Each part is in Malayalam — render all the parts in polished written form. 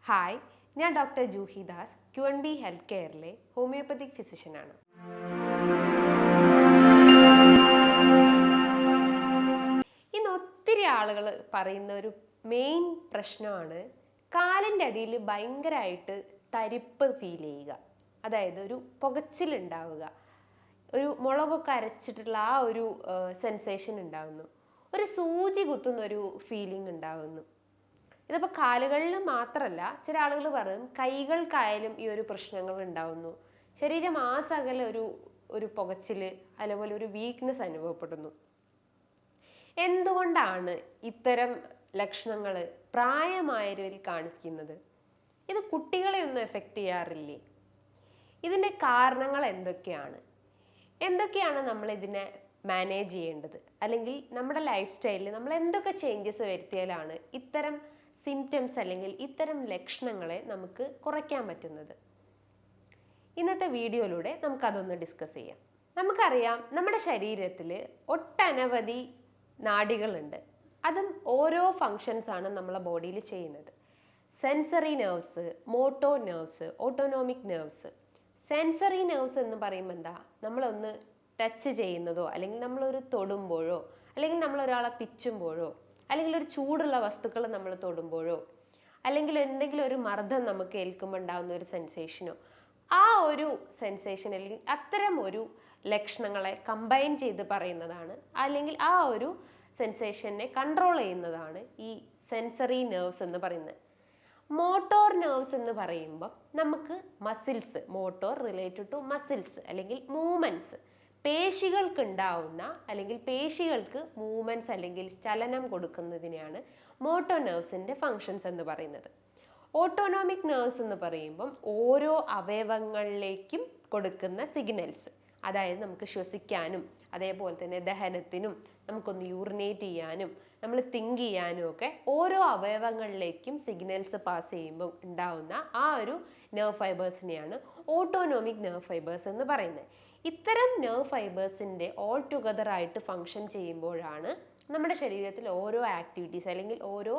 ഹായ്, ഞാൻ doctor Juhi Das, Q&B health കെയറിലെ ഹോമിയോപ്പതിക് ഫിസിഷ്യനാണ്. ഇന്ന് ഒത്തിരി ആളുകൾ പറയുന്ന ഒരു മെയിൻ പ്രശ്നമാണ് കാലിൻ്റെ അടിയിൽ ഭയങ്കരമായിട്ട് തരിപ്പ് ഫീൽ ചെയ്യുക. അതായത് ഒരു പുകച്ചിലുണ്ടാവുക, ഒരു മുളകൊക്കെ അരച്ചിട്ടുള്ള ആ ഒരു സെൻസേഷൻ ഉണ്ടാവുന്നു, ഒരു സൂചി കുത്തുന്ന ഒരു ഫീലിംഗ് ഉണ്ടാവുന്നു. ഇതിപ്പോൾ കാലുകളിൽ മാത്രമല്ല, ചില ആളുകൾ പറയും കൈകൾക്കായാലും ഈ ഒരു പ്രശ്നങ്ങൾ ഉണ്ടാവുന്നു. ശരീരം ആസകല ഒരു പുകച്ചിൽ, അതുപോലെ ഒരു വീക്ക്നെസ് അനുഭവപ്പെടുന്നു. എന്തുകൊണ്ടാണ് ഇത്തരം ലക്ഷണങ്ങൾ പ്രായമായവരിൽ കാണിക്കുന്നത്? ഇത് കുട്ടികളെ ഒന്നും എഫക്റ്റ് ചെയ്യാറില്ലേ? ഇതിൻ്റെ കാരണങ്ങൾ എന്തൊക്കെയാണ് നമ്മൾ ഇതിനെ മാനേജ് ചെയ്യേണ്ടത്? അല്ലെങ്കിൽ നമ്മുടെ ലൈഫ് സ്റ്റൈലിൽ നമ്മൾ എന്തൊക്കെ ചേഞ്ചസ് വരുത്തിയാലാണ് ഇത്തരം സിംറ്റംസ് അല്ലെങ്കിൽ ഇത്തരം ലക്ഷണങ്ങളെ നമുക്ക് കുറയ്ക്കാൻ പറ്റുന്നത്? ഇന്നത്തെ വീഡിയോയിലൂടെ നമുക്കതൊന്ന് ഡിസ്കസ് ചെയ്യാം. നമുക്കറിയാം, നമ്മുടെ ശരീരത്തിൽ ഒട്ടനവധി നാഡികളുണ്ട്. അതും ഓരോ ഫങ്ഷൻസ് ആണ് നമ്മളെ ബോഡിയിൽ ചെയ്യുന്നത്. Sensory nerves, motto nerves, autonomic nerves. Sensory nerves എന്ന് പറയുമ്പോൾ എന്താ? നമ്മളൊന്ന് ടച്ച് ചെയ്യുന്നതോ, അല്ലെങ്കിൽ നമ്മളൊരു തൊടുമ്പോഴോ, അല്ലെങ്കിൽ നമ്മളൊരാളെ പിച്ചുമ്പോഴോ, അല്ലെങ്കിൽ ഒരു ചൂടുള്ള വസ്തുക്കൾ നമ്മൾ തൊടുമ്പോഴോ, അല്ലെങ്കിൽ എന്തെങ്കിലും ഒരു മർദ്ദം നമുക്ക് ഏൽക്കുമ്പോൾ ഉണ്ടാകുന്ന ഒരു സെൻസേഷനോ, ആ ഒരു സെൻസേഷൻ അല്ലെങ്കിൽ അത്തരം ഒരു ലക്ഷണങ്ങളെ കമ്പൈൻ ചെയ്ത് പറയുന്നതാണ്, അല്ലെങ്കിൽ ആ ഒരു സെൻസേഷനെ കൺട്രോൾ ചെയ്യുന്നതാണ് ഈ സെൻസറി നെർവ്സ് എന്ന് പറയുന്നത്. മോട്ടോർ നെർവ്സ് എന്ന് പറയുമ്പോൾ നമുക്ക് muscles, motor related to muscles അല്ലെങ്കിൽ മൂവ്മെന്റ്സ്, പേശികൾക്ക് ഉണ്ടാവുന്ന അല്ലെങ്കിൽ പേശികൾക്ക് മൂവ്മെന്റ്സ് അല്ലെങ്കിൽ ചലനം കൊടുക്കുന്നതിനെയാണ് മോട്ടോ നെർവ്സിന്റെ ഫങ്ഷൻസ് എന്ന് പറയുന്നത്. ഓട്ടോണോമിക് നെർവ്സ് എന്ന് പറയുമ്പം ഓരോ അവയവങ്ങളിലേക്കും കൊടുക്കുന്ന സിഗ്നൽസ്, അതായത് നമുക്ക് ശ്വസിക്കാനും അതേപോലെ തന്നെ ദഹനത്തിനും നമുക്കൊന്ന് യൂറിനേറ്റ് ചെയ്യാനും നമ്മൾ തിങ്ക് ചെയ്യാനും ഒക്കെ ഓരോ അവയവങ്ങളിലേക്കും സിഗ്നൽസ് പാസ് ചെയ്യുമ്പോൾ ഉണ്ടാവുന്ന ആ ഒരു നെർവ് ഫൈബേഴ്സിനെയാണ് ഓട്ടോണോമിക് നെർവ് ഫൈബേഴ്സ് എന്ന് പറയുന്നത്. ഇത്തരം നെർവ് ഫൈബേഴ്സിൻ്റെ ഓൾ ടുഗദർ ആയിട്ട് ഫങ്ഷൻ ചെയ്യുമ്പോഴാണ് നമ്മുടെ ശരീരത്തിൽ ഓരോ ആക്ടിവിറ്റീസ് അല്ലെങ്കിൽ ഓരോ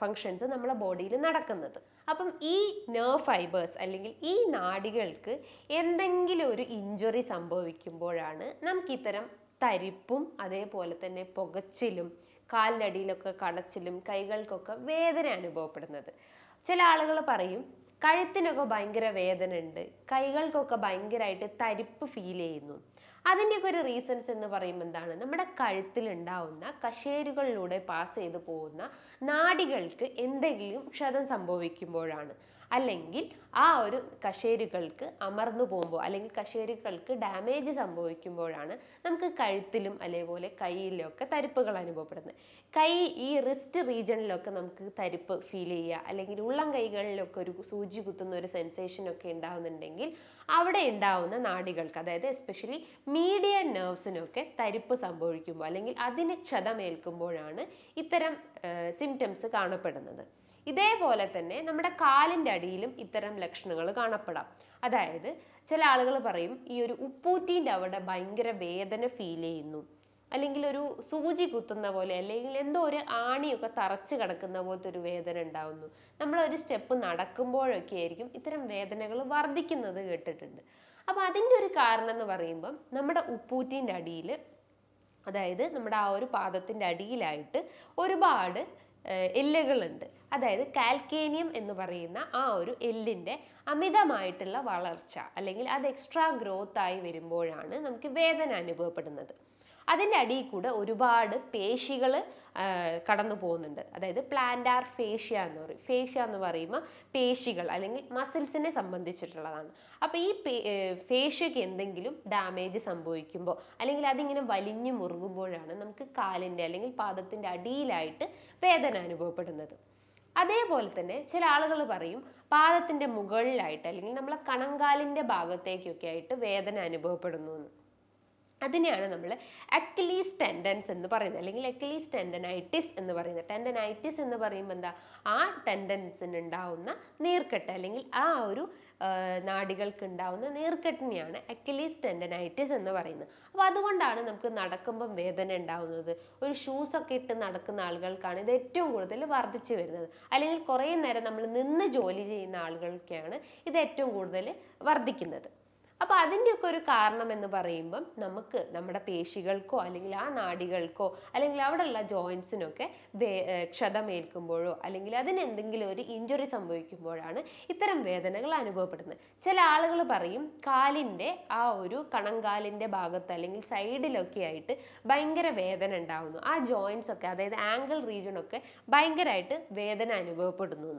ഫങ്ഷൻസ് നമ്മളെ ബോഡിയിൽ നടക്കുന്നത്. അപ്പം ഈ നെർവ് ഫൈബേഴ്സ് അല്ലെങ്കിൽ ഈ നാഡികൾക്ക് എന്തെങ്കിലും ഒരു ഇഞ്ചുറി സംഭവിക്കുമ്പോഴാണ് നമുക്ക് ഇത്തരം തരിപ്പും അതേപോലെ തന്നെ പുകച്ചിലും കാലിനടിയിലൊക്കെ കടച്ചിലും കൈകൾക്കൊക്കെ വേദന അനുഭവപ്പെടുന്നത്. ചില ആളുകൾ പറയും കഴുത്തിനൊക്കെ ഭയങ്കര വേദന ഉണ്ട്, കൈകൾക്കൊക്കെ ഭയങ്കരമായിട്ട് തരിപ്പ് ഫീൽ ചെയ്യുന്നു. അതിൻ്റെയൊക്കെ ഒരു റീസൺസ് എന്ന് പറയുമ്പോൾ എന്താണ്? നമ്മുടെ കഴുത്തിലുണ്ടാവുന്ന കശേരുകളിലൂടെ പാസ് ചെയ്ത് പോകുന്ന നാഡികൾക്ക് എന്തെങ്കിലും ക്ഷതം സംഭവിക്കുമ്പോഴാണ്, അല്ലെങ്കിൽ ആ ഒരു കശേരുകൾക്ക് അമർന്നു പോകുമ്പോൾ അല്ലെങ്കിൽ കശേരുകൾക്ക് ഡാമേജ് സംഭവിക്കുമ്പോഴാണ് നമുക്ക് കഴുത്തിലും അതേപോലെ കൈയിലൊക്കെ തരിപ്പുകൾ അനുഭവപ്പെടുന്നത്. ഈ റിസ്റ്റ് റീജിയണിലൊക്കെ നമുക്ക് തരിപ്പ് ഫീൽ ചെയ്യുക, അല്ലെങ്കിൽ ഉള്ളം കൈകളിലൊക്കെ ഒരു സൂചി കുത്തുന്ന ഒരു സെൻസേഷനൊക്കെ ഉണ്ടാവുന്നുണ്ടെങ്കിൽ അവിടെ ഉണ്ടാവുന്ന നാഡികൾക്ക്, അതായത് എസ്പെഷ്യലി മീഡിയൻ നെർവ്സിനൊക്കെ തരിപ്പ് സംഭവിക്കുമ്പോൾ അല്ലെങ്കിൽ അതിന് ക്ഷതമേൽക്കുമ്പോഴാണ് ഇത്തരം സിംറ്റംസ് കാണപ്പെടുന്നത്. ഇതേപോലെ തന്നെ നമ്മുടെ കാലിൻ്റെ അടിയിലും ഇത്തരം ലക്ഷണങ്ങൾ കാണപ്പെടാം. അതായത് ചില ആളുകൾ പറയും ഈ ഒരു ഉപ്പൂറ്റീൻ്റെ അവിടെ ഭയങ്കര വേദന ഫീൽ ചെയ്യുന്നു, അല്ലെങ്കിൽ ഒരു സൂചി കുത്തുന്ന പോലെ, അല്ലെങ്കിൽ എന്തോ ഒരു ആണിയൊക്കെ തറച്ച് കിടക്കുന്ന പോലത്തെ ഒരു വേദന ഉണ്ടാവുന്നു. നമ്മളൊരു സ്റ്റെപ്പ് നടക്കുമ്പോഴൊക്കെ ആയിരിക്കും ഇത്തരം വേദനകൾ വർദ്ധിക്കുന്നത് കേട്ടിട്ടുണ്ട്. അപ്പം അതിൻ്റെ ഒരു കാരണം എന്ന് പറയുമ്പം നമ്മുടെ ഉപ്പൂറ്റീൻ്റെ അടിയിൽ, അതായത് നമ്മുടെ ആ ഒരു പാദത്തിൻ്റെ അടിയിലായിട്ട് ഒരുപാട് എല്ലുകളുണ്ട്. അതായത് കാൽക്കേനിയം എന്ന് പറയുന്ന ആ ഒരു എല്ലിൻ്റെ അമിതമായിട്ടുള്ള വളർച്ച അല്ലെങ്കിൽ അത് എക്സ്ട്രാ ഗ്രോത്ത് ആയി വരുമ്പോഴാണ് നമുക്ക് വേദന അനുഭവപ്പെടുന്നത്. അതിൻ്റെ അടിയിൽ കൂടെ ഒരുപാട് പേശികൾ കടന്നു പോകുന്നുണ്ട്. അതായത് പ്ലാന്റാർ ഫേഷ്യ എന്ന് പറയും. ഫേഷ്യ എന്ന് പറയുമ്പോൾ പേശികൾ അല്ലെങ്കിൽ മസിൽസിനെ സംബന്ധിച്ചിട്ടുള്ളതാണ്. അപ്പോൾ ഈ ഫേഷ്യക്ക് എന്തെങ്കിലും ഡാമേജ് സംഭവിക്കുമ്പോൾ അല്ലെങ്കിൽ അതിങ്ങനെ വലിഞ്ഞു മുറുകുമ്പോഴാണ് നമുക്ക് കാലിൻ്റെ അല്ലെങ്കിൽ പാദത്തിൻ്റെ അടിയിലായിട്ട് വേദന അനുഭവപ്പെടുന്നത്. അതേപോലെ തന്നെ ചില ആളുകൾ പറയും പാദത്തിൻ്റെ മുകളിലായിട്ട് അല്ലെങ്കിൽ നമ്മളെ കണങ്കാലിൻ്റെ ഭാഗത്തേക്കൊക്കെ ആയിട്ട് വേദന അനുഭവപ്പെടുന്നു എന്ന്. അതിനെയാണ് നമ്മൾ അക്ലീസ് ടെൻഡൻസ് എന്ന് പറയുന്നത്, അല്ലെങ്കിൽ അക്ലീസ് ടെൻഡനൈറ്റിസ് എന്ന് പറയുന്നത്. ടെൻഡനൈറ്റിസ് എന്ന് പറയുമ്പോൾ എന്താ, ആ ടെൻഡൻസിന് ഉണ്ടാവുന്ന നീർക്കെട്ട് അല്ലെങ്കിൽ ആ ഒരു നാഡികൾക്ക് ഉണ്ടാവുന്ന നീർക്കെട്ടിനെയാണ് അക്ലീസ് ടെൻഡനൈറ്റിസ് എന്ന് പറയുന്നത്. അപ്പോൾ അതുകൊണ്ടാണ് നമുക്ക് നടക്കുമ്പം വേദന ഉണ്ടാവുന്നത്. ഒരു ഷൂസൊക്കെ ഇട്ട് നടക്കുന്ന ആളുകൾക്കാണ് ഇത് ഏറ്റവും കൂടുതൽ വർദ്ധിച്ചു വരുന്നത്. അല്ലെങ്കിൽ കുറേ നേരം നമ്മൾ നിന്ന് ജോലി ചെയ്യുന്ന ആളുകൾക്കാണ് ഇത് ഏറ്റവും കൂടുതൽ വർദ്ധിക്കുന്നത്. അപ്പോൾ അതിൻ്റെയൊക്കെ ഒരു കാരണം എന്ന് പറയുമ്പം നമുക്ക് നമ്മുടെ പേശികൾക്കോ അല്ലെങ്കിൽ ആ നാഡികൾക്കോ അല്ലെങ്കിൽ അവിടെയുള്ള ജോയിൻസിനൊക്കെ ക്ഷതമേൽക്കുമ്പോഴോ അല്ലെങ്കിൽ അതിനെന്തെങ്കിലും ഒരു ഇഞ്ചുറി സംഭവിക്കുമ്പോഴാണ് ഇത്തരം വേദനകൾ അനുഭവപ്പെടുന്നത്. ചില ആളുകൾ പറയും കാലിൻ്റെ ആ ഒരു കണങ്കാലിൻ്റെ ഭാഗത്ത് അല്ലെങ്കിൽ സൈഡിലൊക്കെ ആയിട്ട് ഭയങ്കര വേദന ഉണ്ടാവുന്നു, ആ ജോയിൻസ് ഒക്കെ അതായത് ആംഗിൾ റീജിയനൊക്കെ ഭയങ്കരമായിട്ട് വേദന അനുഭവപ്പെടുന്നു.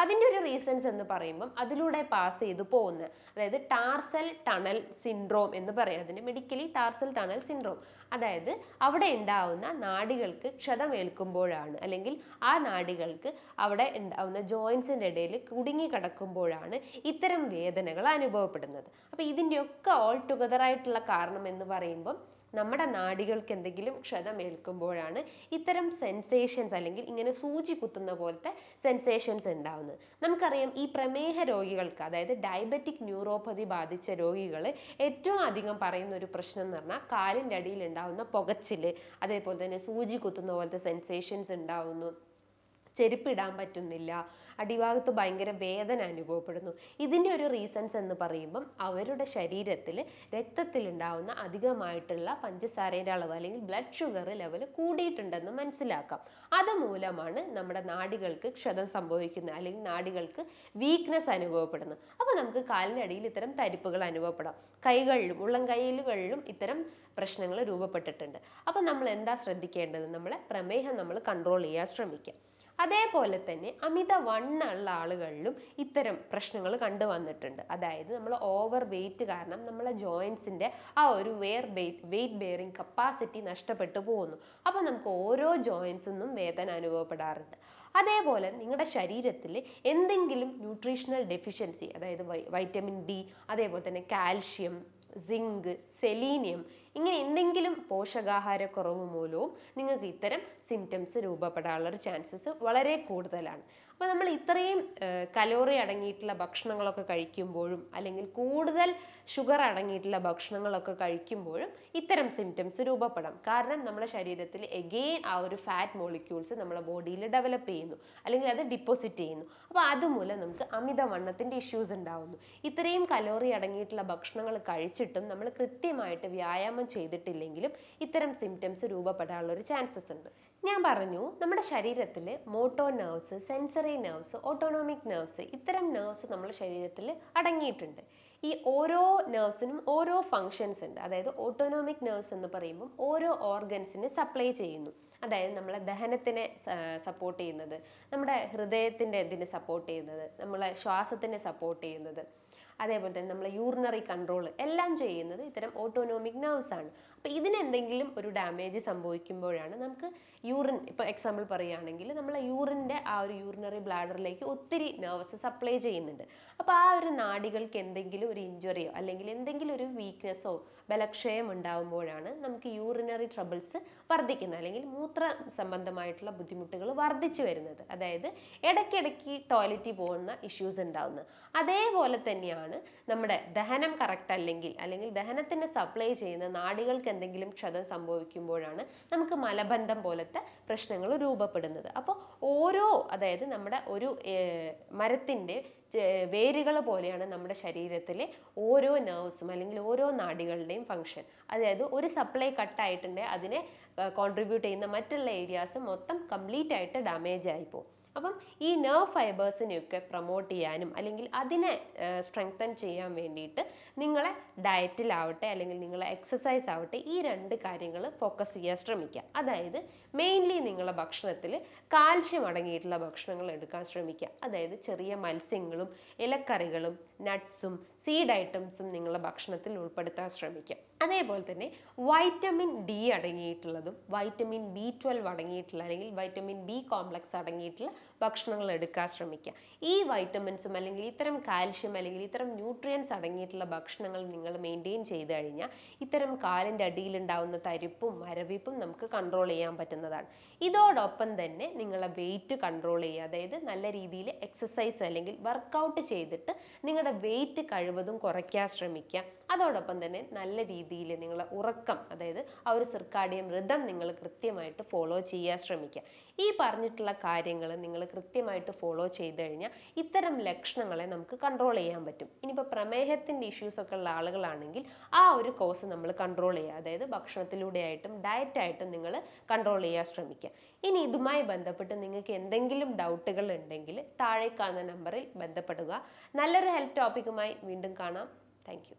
അതിൻ്റെ ഒരു റീസൺസ് എന്ന് പറയുമ്പം അതിലൂടെ പാസ് ചെയ്തു പോകുന്ന, അതായത് ടാർസൽ ടണൽ സിൻഡ്രോം എന്ന് പറയും അതിന് മെഡിക്കലി, ടാർസൽ ടണൽ സിൻഡ്രോം. അതായത് അവിടെ ഉണ്ടാവുന്ന നാഡികൾക്ക് ക്ഷതമേൽക്കുമ്പോഴാണ് അല്ലെങ്കിൽ ആ നാഡികൾക്ക് അവിടെ ഉണ്ടാവുന്ന ജോയിൻസിൻ്റെ ഇടയിൽ കുടുങ്ങി കിടക്കുമ്പോഴാണ് ഇത്തരം വേദനകൾ അനുഭവപ്പെടുന്നത്. അപ്പോൾ ഇതിൻ്റെയൊക്കെ ഓൾ ടുഗദർ ആയിട്ടുള്ള കാരണം എന്ന് പറയുമ്പം നമ്മുടെ നാഡികൾക്ക് എന്തെങ്കിലും ക്ഷതമേൽക്കുമ്പോഴാണ് ഇത്തരം സെൻസേഷൻസ് അല്ലെങ്കിൽ ഇങ്ങനെ സൂചി കുത്തുന്ന പോലത്തെ സെൻസേഷൻസ് ഉണ്ടാവുന്നത്. നമുക്കറിയാം ഈ പ്രമേഹ രോഗികൾക്ക്, അതായത് ഡയബറ്റിക് ന്യൂറോപ്പതി ബാധിച്ച രോഗികൾ ഏറ്റവും അധികം പറയുന്ന ഒരു പ്രശ്നം എന്ന് പറഞ്ഞാൽ കാലിൻ്റെ അടിയിൽ ഉണ്ടാവുന്ന പുകച്ചിൽ, അതേപോലെ തന്നെ സൂചി കുത്തുന്ന പോലത്തെ സെൻസേഷൻസ് ഉണ്ടാവുന്നു, ചെരുപ്പിടാൻ പറ്റുന്നില്ല, അടിഭാഗത്ത് ഭയങ്കര വേദന അനുഭവപ്പെടുന്നു. ഇതിൻ്റെ ഒരു റീസൺസ് എന്ന് പറയുമ്പം അവരുടെ ശരീരത്തിൽ രക്തത്തിലുണ്ടാവുന്ന അധികമായിട്ടുള്ള പഞ്ചസാരയുടെ അളവ് അല്ലെങ്കിൽ ബ്ലഡ് ഷുഗർ ലെവൽ കൂടിയിട്ടുണ്ടെന്ന് മനസ്സിലാക്കാം. അതുമൂലമാണ് നമ്മുടെ നാഡികൾക്ക് ക്ഷതം സംഭവിക്കുന്നത് അല്ലെങ്കിൽ നാഡികൾക്ക് വീക്ക്നെസ് അനുഭവപ്പെടുന്നത്. അപ്പോൾ നമുക്ക് കാലിനടിയിൽ ഇത്തരം തരിപ്പുകൾ അനുഭവപ്പെടാം. കൈകളിലും ഉള്ളം കൈകളിലും ഇത്തരം പ്രശ്നങ്ങൾ രൂപപ്പെട്ടിട്ടുണ്ട്. അപ്പോൾ നമ്മൾ എന്താ ശ്രദ്ധിക്കേണ്ടത്, നമ്മളെ പ്രമേഹം നമ്മൾ കൺട്രോൾ ചെയ്യാൻ ശ്രമിക്കുക. അതേപോലെ തന്നെ അമിത വണ്ണമുള്ള ആളുകളിലും ഇത്തരം പ്രശ്നങ്ങൾ കണ്ടുവന്നിട്ടുണ്ട്. അതായത് നമ്മൾ ഓവർ വെയിറ്റ് കാരണം നമ്മളെ ജോയിൻസിൻ്റെ ആ ഒരു വെയിറ്റ് ബെയറിംഗ് കപ്പാസിറ്റി നഷ്ടപ്പെട്ടു പോകുന്നു. അപ്പോൾ നമുക്ക് ഓരോ ജോയിൻസിനും വേദന അനുഭവപ്പെടാറുണ്ട്. അതേപോലെ നിങ്ങളുടെ ശരീരത്തിൽ എന്തെങ്കിലും ന്യൂട്രീഷണൽ ഡെഫിഷ്യൻസി, അതായത് വൈറ്റമിൻ ഡി, അതേപോലെ തന്നെ കാൽഷ്യം, സിങ്ക്, സെലീനിയം, ഇങ്ങനെ എന്തെങ്കിലും പോഷകാഹാരക്കുറവ് മൂലവും നിങ്ങൾക്ക് ഇത്തരം സിംറ്റംസ് രൂപപ്പെടാനുള്ള ചാൻസസ് വളരെ കൂടുതലാണ്. അപ്പോൾ നമ്മൾ ഇത്രയും കലോറി അടങ്ങിയിട്ടുള്ള ഭക്ഷണങ്ങളൊക്കെ കഴിക്കുമ്പോഴും അല്ലെങ്കിൽ കൂടുതൽ ഷുഗർ അടങ്ങിയിട്ടുള്ള ഭക്ഷണങ്ങളൊക്കെ കഴിക്കുമ്പോഴും ഇത്തരം സിംറ്റംസ് രൂപപ്പെടാം. കാരണം നമ്മുടെ ശരീരത്തിൽ എഗെയിൻ ആ ഒരു ഫാറ്റ് മോളിക്യൂൾസ് നമ്മുടെ ബോഡിയിൽ ഡെവലപ്പ് ചെയ്യുന്നു അല്ലെങ്കിൽ അത് ഡിപ്പോസിറ്റ് ചെയ്യുന്നു. അപ്പോൾ അതുമൂലം നമുക്ക് അമിതവണ്ണത്തിൻ്റെ ഇഷ്യൂസ് ഉണ്ടാവുന്നു. ഇത്രയും കലോറി അടങ്ങിയിട്ടുള്ള ഭക്ഷണങ്ങൾ കഴിച്ചിട്ടും നമ്മൾ കൃത്യമായിട്ട് വ്യായാമം ചെയ്തിട്ടില്ലെങ്കിലും ഇത്തരം സിംറ്റംസ് രൂപപ്പെടാനുള്ള ഒരു ചാൻസസ് ഉണ്ട്. ഞാൻ പറഞ്ഞു നമ്മുടെ ശരീരത്തിൽ motto nerves, sensory nerves, autonomic nerves, ഇത്തരം നെർവ്സ് നമ്മുടെ ശരീരത്തിൽ അടങ്ങിയിട്ടുണ്ട്. ഈ ഓരോ നെർവ്സിനും ഓരോ ഫങ്ഷൻസ് ഉണ്ട്. അതായത് ഓട്ടോണോമിക് നെർവ്സ് എന്ന് പറയുമ്പോൾ ഓരോ ഓർഗൻസിന് സപ്ലൈ ചെയ്യുന്നു. അതായത് നമ്മളെ ദഹനത്തിനെ സപ്പോർട്ട് ചെയ്യുന്നത്, നമ്മുടെ ഹൃദയത്തിൻ്റെ ഇതിനെ സപ്പോർട്ട് ചെയ്യുന്നത്, നമ്മളെ ശ്വാസത്തിനെ സപ്പോർട്ട് ചെയ്യുന്നത്, അതേപോലെ തന്നെ നമ്മളെ യൂറിനറി കൺട്രോൾ എല്ലാം ചെയ്യുന്നത് ഇത്തരം ഓട്ടോണോമിക് നെർവ്സ് ആണ്. അപ്പോൾ ഇതിനെന്തെങ്കിലും ഒരു ഡാമേജ് സംഭവിക്കുമ്പോഴാണ് നമുക്ക് യൂറിൻ, ഇപ്പോൾ എക്സാമ്പിൾ പറയുകയാണെങ്കിൽ നമ്മളെ യൂറിൻ്റെ ആ ഒരു യൂറിനറി ബ്ലാഡറിലേക്ക് ഒത്തിരി നെർവ്സ് സപ്ലൈ ചെയ്യുന്നുണ്ട്. അപ്പോൾ ആ ഒരു നാഡികൾക്ക് എന്തെങ്കിലും ഒരു ഇഞ്ചുറിയോ അല്ലെങ്കിൽ എന്തെങ്കിലും ഒരു വീക്ക്നെസ്സോ ബലക്ഷയം ഉണ്ടാകുമ്പോഴാണ് നമുക്ക് യൂറിനറി ട്രബിൾസ് വർദ്ധിക്കുന്നത് അല്ലെങ്കിൽ മൂത്ര സംബന്ധമായിട്ടുള്ള ബുദ്ധിമുട്ടുകൾ വർദ്ധിച്ചു വരുന്നത്. അതായത് ഇടയ്ക്കിടയ്ക്ക് ടോയ്ലറ്റിൽ പോകുന്ന ഇഷ്യൂസ് ഉണ്ടാകുന്നത്. അതേപോലെ തന്നെയാണ് നമ്മുടെ ദഹനം കറക്റ്റ് അല്ലെങ്കിൽ ദഹനത്തിന് സപ്ലൈ ചെയ്യുന്ന നാഡികൾക്ക് എന്തെങ്കിലും ക്ഷതം സംഭവിക്കുമ്പോഴാണ് നമുക്ക് മലബന്ധം പോലത്തെ പ്രശ്നങ്ങൾ രൂപപ്പെടുന്നത്. അപ്പോൾ അതായത് നമ്മുടെ ഒരു മരത്തിൻ്റെ വേരുകൾ പോലെയാണ് നമ്മുടെ ശരീരത്തിലെ ഓരോ നെർവ്സും അല്ലെങ്കിൽ ഓരോ നാഡികളുടെയും ഫങ്ഷൻ. അതായത് ഒരു സപ്ലൈ കട്ടായിട്ടുണ്ടെങ്കിൽ അതിനെ കോൺട്രിബ്യൂട്ട് ചെയ്യുന്ന മറ്റുള്ള ഏരിയാസ് മൊത്തം കംപ്ലീറ്റ് ആയിട്ട് ഡാമേജ് ആയിപ്പോകും. അപ്പം ഈ നെർവ് ഫൈബേഴ്സിനെയൊക്കെ പ്രൊമോട്ട് ചെയ്യാനും അല്ലെങ്കിൽ അതിനെ സ്ട്രെങ്തൻ ചെയ്യാൻ വേണ്ടിയിട്ട് നിങ്ങളെ ഡയറ്റിലാവട്ടെ അല്ലെങ്കിൽ നിങ്ങളെ എക്സസൈസ് ആവട്ടെ ഈ രണ്ട് കാര്യങ്ങൾ ഫോക്കസ് ചെയ്യാൻ ശ്രമിക്കുക. അതായത് മെയിൻലി നിങ്ങളുടെ ഭക്ഷണത്തിൽ കാൽഷ്യം അടങ്ങിയിട്ടുള്ള ഭക്ഷണങ്ങൾ എടുക്കാൻ ശ്രമിക്കുക. അതായത് ചെറിയ മത്സ്യങ്ങളും ഇലക്കറികളും നട്ട്സും സീഡ് ഐറ്റംസും നിങ്ങളുടെ ഭക്ഷണത്തിൽ ഉൾപ്പെടുത്താൻ ശ്രമിക്കുക. അതേപോലെ തന്നെ വൈറ്റമിൻ ഡി അടങ്ങിയിട്ടുള്ളതും വൈറ്റമിൻ B12 അടങ്ങിയിട്ടുള്ള അല്ലെങ്കിൽ വൈറ്റമിൻ B കോംപ്ലക്സ് അടങ്ങിയിട്ടുള്ള ഭക്ഷണങ്ങൾ എടുക്കാൻ ശ്രമിക്കുക. ഈ വൈറ്റമിൻസും അല്ലെങ്കിൽ ഇത്തരം കാൽഷ്യം അല്ലെങ്കിൽ ഇത്തരം ന്യൂട്രിയൻസ് അടങ്ങിയിട്ടുള്ള ഭക്ഷണങ്ങൾ നിങ്ങൾ മെയിൻറ്റെയിൻ ചെയ്ത് കഴിഞ്ഞാൽ ഇത്തരം കാലിൻ്റെ അടിയിലുണ്ടാവുന്ന തരിപ്പും മരവിപ്പും നമുക്ക് കൺട്രോൾ ചെയ്യാൻ പറ്റുന്നതാണ്. ഇതോടൊപ്പം തന്നെ നിങ്ങളെ വെയിറ്റ് കൺട്രോൾ ചെയ്യുക, അതായത് നല്ല രീതിയിൽ എക്സസൈസ് അല്ലെങ്കിൽ വർക്കൗട്ട് ചെയ്തിട്ട് നിങ്ങളുടെ വെയിറ്റ് കഴിവതും കുറയ്ക്കാൻ ശ്രമിക്കുക. അതോടൊപ്പം തന്നെ നല്ല രീതിയിൽ നിങ്ങളെ ഉറക്കം, അതായത് ആ ഒരു സിർക്കാഡിയൻ റിതം നിങ്ങൾ കൃത്യമായിട്ട് ഫോളോ ചെയ്യാൻ ശ്രമിക്കുക. ഈ പറഞ്ഞിട്ടുള്ള കാര്യങ്ങൾ നിങ്ങൾ കൃത്യമായിട്ട് ഫോളോ ചെയ്ത് കഴിഞ്ഞാൽ ഇത്തരം ലക്ഷണങ്ങളെ നമുക്ക് കൺട്രോൾ ചെയ്യാൻ പറ്റും. ഇനിയിപ്പോൾ പ്രമേഹത്തിൻ്റെ ഇഷ്യൂസൊക്കെ ഉള്ള ആളുകളാണെങ്കിൽ ആ ഒരു കോഴ്സ് നമ്മൾ കൺട്രോൾ ചെയ്യുക, അതായത് ഭക്ഷണത്തിലൂടെ ആയിട്ടും ഡയറ്റായിട്ടും നിങ്ങൾ കൺട്രോൾ ചെയ്യാൻ ശ്രമിക്കുക. ഇനി ഇതുമായി ബന്ധപ്പെട്ട് നിങ്ങൾക്ക് എന്തെങ്കിലും ഡൗട്ടുകൾ ഉണ്ടെങ്കിൽ താഴെ കാണുന്ന നമ്പറിൽ ബന്ധപ്പെടുക. നല്ലൊരു ഹെൽത്ത് ടോപ്പിക്കുമായി വീണ്ടും കാണാം. Thank you.